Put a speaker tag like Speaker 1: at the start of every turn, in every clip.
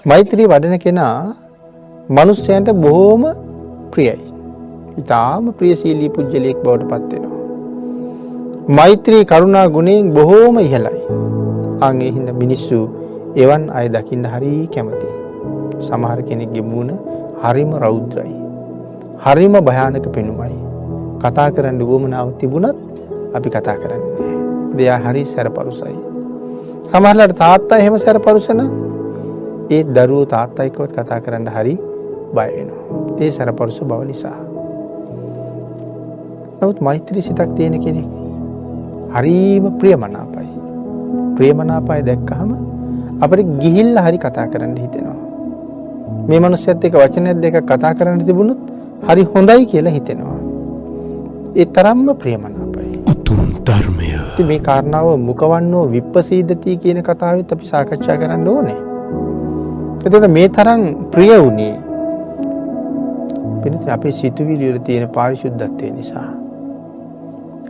Speaker 1: මෛත්‍රී වඩන කෙනා මනුස්සයන්ට බොහොම ප්‍රියයි. ඊටාම ප්‍රියශීලී පුජ්‍යලයක් බවට පත් වෙනවා. මෛත්‍රී කරුණා ගුණයෙන් බොහොම ඉහළයි. අන් ඒ හින්දා මිනිස්සු එවන් අය දකින්න හරි කැමතියි. සමහර කෙනෙක්ගේ මූණ හරිම රෞද්‍රයි. හරිම භයානක පෙනුමයි. කතා කරන්න උවමනාව තිබුණත් අපි කතා කරන්නේ නැහැ. මොකද එයා හරි සැරපරුසයි. සමහරවිට තාත්තා එහෙම සැරපරුස නම් ඒ දරුවෝ තාත්තා එක්කවත් කතා කරන්න හරි බය වෙනවා. ඒ සැරපරුස බව නිසා. නමුත් මෛත්‍රී සිතක් තියෙන කෙනෙක් හරිම ප්‍රියමනාපයි. ප්‍රියමනාපය දැක්කහම අපිට ගිහිල්ලා හරි කතා කරන්න හිතෙනවා. මේ මිනිස්සුත් එක්ක වචනයක් දෙකක් කතා කරන්න තිබුණොත් හරි හොඳයි කියලා හිතෙනවා. ඒ තරම්ම ප්‍රියමනාපයි.
Speaker 2: උතුම් ධර්මය.
Speaker 1: ඉතින් මේ කාරණාව මුකවන්නෝ විප්පසීදති කියන කතාවෙත් අපි සාකච්ඡා කරන්න ඕනේ. එතකොට මේ තරම් ප්‍රිය වුණේ පිළිතුර අපේ සිතුවිලි වල තියෙන පාරිශුද්ධත්වය නිසා.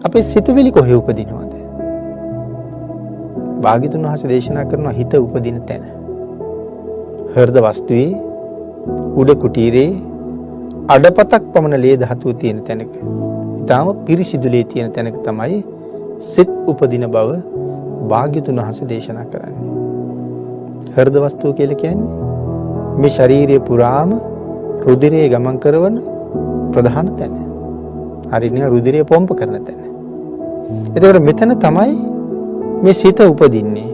Speaker 1: අපේ සිතුවිලි කොහේ උපදිනවද? භාග්‍යතුන් වහන්සේ දේශනා කරන හිත උපදින තැන. හෘද වස්තුවේ උඩ කුටීරේ අඩපතක් පමණ ලේ ධාතුව තියෙන තැනක. ඊටාම පිරිසිදු ලේ තියෙන තැනක තමයි සිත් උපදින බව භාග්‍යතුන් වහන්සේ දේශනා කරන්නේ. හෘද වස්තුව කියලා කියන්නේ මේ ශරීරය පුරාම රුධිරය ගමන් කරන ප්‍රධාන තැන. හරිනේ රුධිරය පොම්ප කරන තැන. එතකොට මෙතන තමයි මේ සිත උපදින්නේ.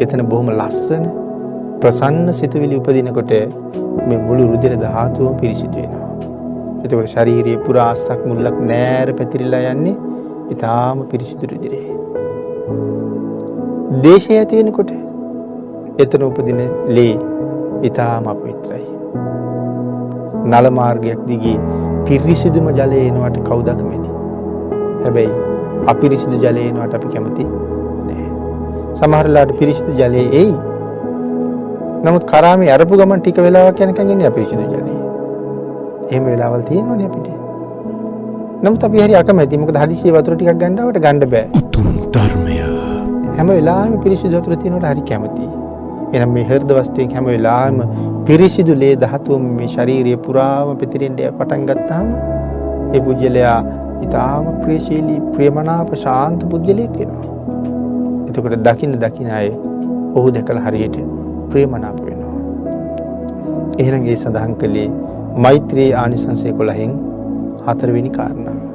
Speaker 1: එතන බොහොම ලස්සන ප්‍රසන්න සිතුවිලි උපදිනකොට මේ මුළු රුධිර ධාතුවම පිරිසිදු වෙනවා. එතකොට ශරීරයේ පුරා අස්සක් මුල්ලක් නෑර පැතිරිලා යන්නේ ඊටාම පිරිසිදු රුධිරේ. දේශය ඇති වෙනකොට එතන උපදින ලේ ඊටාම අපවිත්‍රයි. නල මාර්ගයක් දිගේ පිරිසිදුම ජලය එනවට කවුද කැමති? හැබැයි අපිරිසිදු ජලය එනවට අපි කැමති නෑ. සමහර වෙලාවට පිරිසිදු ජලය එයි. නමුත් කරාමේ අරපු ගමන් ටික වෙලාවක් යනකම් එන්නේ අපිරිසිදු ජලය. එහෙම වෙලාවල් තියෙනවනේ අපිට. නමුත් අපි හරි අකමැති. මොකද හදිසියේ වතුර ටිකක් ගන්නවට ගන්න බෑ.
Speaker 2: උතුම් ධර්මය.
Speaker 1: හැම වෙලාවෙම පිරිසිදු වතුර තියෙනවට හරි කැමතියි. එහෙනම් මේ හෘද වස්තුවෙන් හැම වෙලාවෙම පිරිසිදු ලේ ධාතුව මේ ශාරීරිය පුරාම පිටිරින්ද පටන් ගත්තාම ඒ පුජ්‍යලයා ඊටාම ප්‍රියශීලී ප්‍රියමනාප ශාන්ත පුජ්‍යලයක් වෙනවා. එතකොට දකින්න අය ඔහු දැකලා හරියට ප්‍රියමනාප වෙනවා. එහෙනම් ඒ සඳහන් කළේ මෛත්‍රී ආනිසංසය 11න් 4 වෙනි කාරණාව.